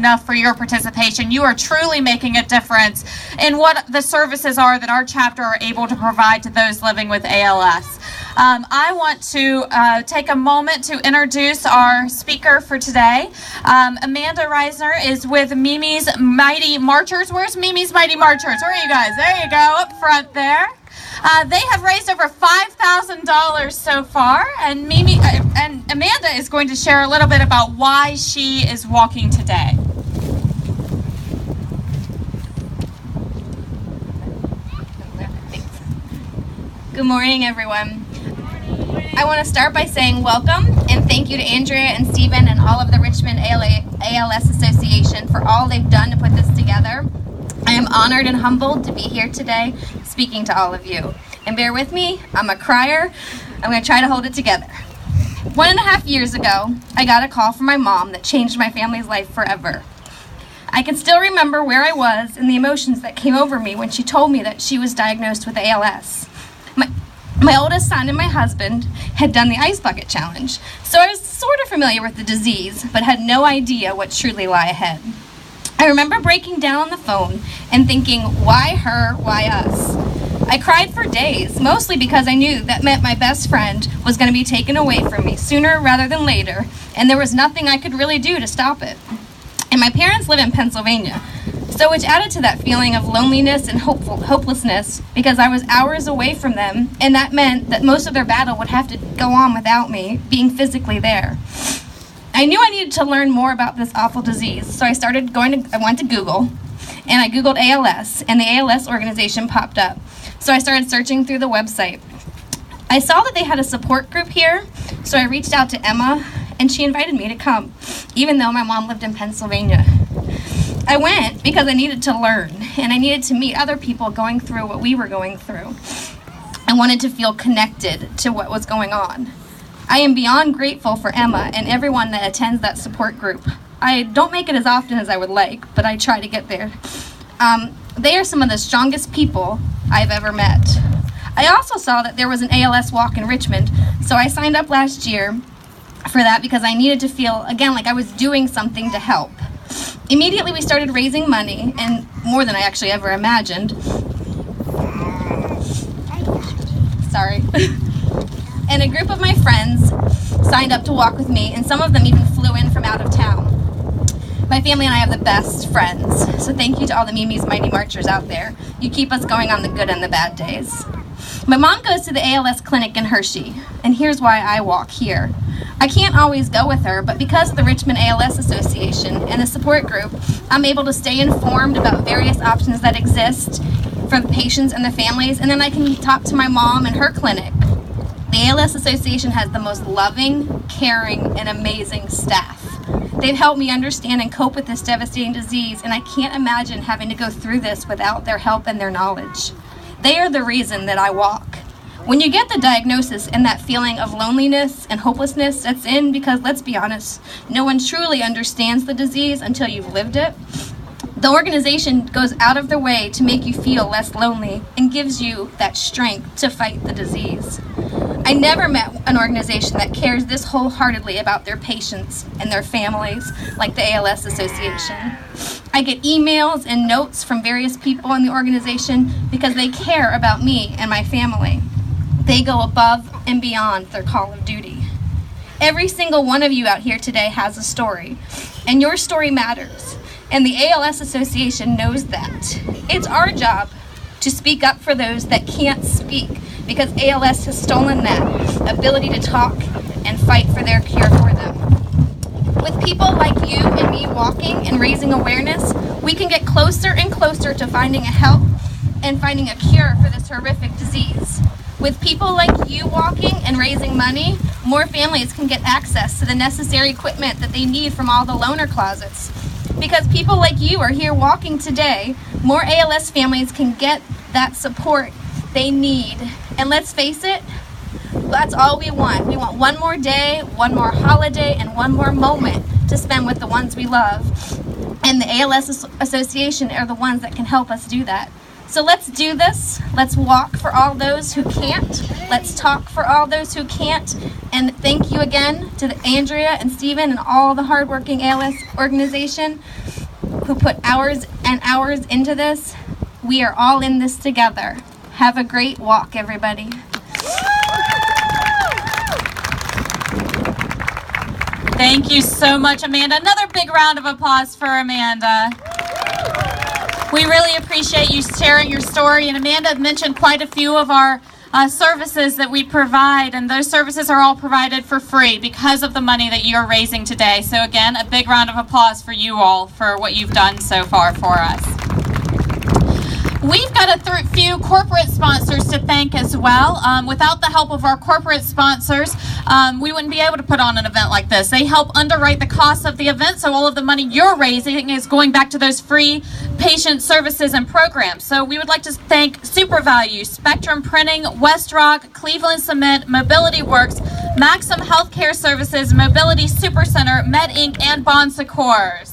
enough for your participation. You are truly making a difference in what the services are that our chapter are able to provide to those living with ALS. I want to take a moment to introduce our speaker for today. Amanda Reisner is with Mimi's Mighty Marchers. Where's Mimi's Mighty Marchers? Where are you guys? There you go, up front there. They have raised over $5,000 so far, and Amanda is going to share a little bit about why she is walking today. Good morning, everyone. I want to start by saying welcome and thank you to Andrea and Stephen and all of the Richmond ALS Association for all they've done to put this together. I am honored and humbled to be here today speaking to all of you. And bear with me, I'm a crier. I'm going to try to hold it together. 1.5 years ago, I got a call from my mom that changed my family's life forever. I can still remember where I was and the emotions that came over me when she told me that she was diagnosed with ALS. My oldest son and my husband had done the ice bucket challenge, so I was sort of familiar with the disease, but had no idea what truly lay ahead. I remember breaking down on the phone and thinking, why her, why us? I cried for days, mostly because I knew that meant my best friend was going to be taken away from me sooner rather than later, and there was nothing I could really do to stop it. And my parents live in Pennsylvania, so which added to that feeling of loneliness and hopelessness because I was hours away from them, and that meant that most of their battle would have to go on without me being physically there. I knew I needed to learn more about this awful disease, so I went to Google, and I Googled ALS, and the ALS organization popped up. So I started searching through the website. I saw that they had a support group here, so I reached out to Emma, and she invited me to come, even though my mom lived in Pennsylvania. I went because I needed to learn, and I needed to meet other people going through what we were going through. I wanted to feel connected to what was going on. I am beyond grateful for Emma and everyone that attends that support group. I don't make it as often as I would like, but I try to get there. They are some of the strongest people I've ever met. I also saw that there was an ALS walk in Richmond, so I signed up last year for that because I needed to feel, again, like I was doing something to help. Immediately we started raising money, and more than I actually ever imagined. Sorry. And a group of my friends signed up to walk with me, and some of them even flew in from out of town. My family and I have the best friends, so thank you to all the Mimi's Mighty Marchers out there. You keep us going on the good and the bad days. My mom goes to the ALS clinic in Hershey, and here's why I walk here. I can't always go with her, but because of the Richmond ALS Association and the support group, I'm able to stay informed about various options that exist for the patients and the families, and then I can talk to my mom and her clinic. The ALS Association has the most loving, caring, and amazing staff. They've helped me understand and cope with this devastating disease, and I can't imagine having to go through this without their help and their knowledge. They are the reason that I walk. When you get the diagnosis and that feeling of loneliness and hopelessness sets in because, let's be honest, no one truly understands the disease until you've lived it, the organization goes out of their way to make you feel less lonely and gives you that strength to fight the disease. I never met an organization that cares this wholeheartedly about their patients and their families like the ALS Association. I get emails and notes from various people in the organization because they care about me and my family. They go above and beyond their call of duty. Every single one of you out here today has a story, and your story matters, and the ALS Association knows that. It's our job to speak up for those that can't speak because ALS has stolen that ability to talk and fight for their cure for them. With people like you and me walking and raising awareness, we can get closer and closer to finding a help and finding a cure for this horrific disease. With people like you walking and raising money, more families can get access to the necessary equipment that they need from all the loaner closets. Because people like you are here walking today, more ALS families can get that support they need. And let's face it, that's all we want. We want one more day, one more holiday, and one more moment to spend with the ones we love. And the ALS Association are the ones that can help us do that. So let's do this. Let's walk for all those who can't. Let's talk for all those who can't. And thank you again to Andrea and Stephen and all the hardworking ALS organization. who put hours and hours into this. We are all in this together. Have a great walk, everybody. Thank you so much, Amanda. Another big round of applause for Amanda. We really appreciate you sharing your story, and Amanda mentioned quite a few of our services that we provide, and those services are all provided for free because of the money that you're raising today. So again, a big round of applause for you all for what you've done so far for us. We've got a few corporate sponsors to thank as well. Without the help of our corporate sponsors, we wouldn't be able to put on an event like this. They help underwrite the cost of the event, so all of the money you're raising is going back to those free patient services and programs. So we would like to thank SuperValue, Spectrum Printing, West Rock, Cleveland Cement, Mobility Works, Maxim Healthcare Services, Mobility Supercenter, Med Inc., and Bon Secours.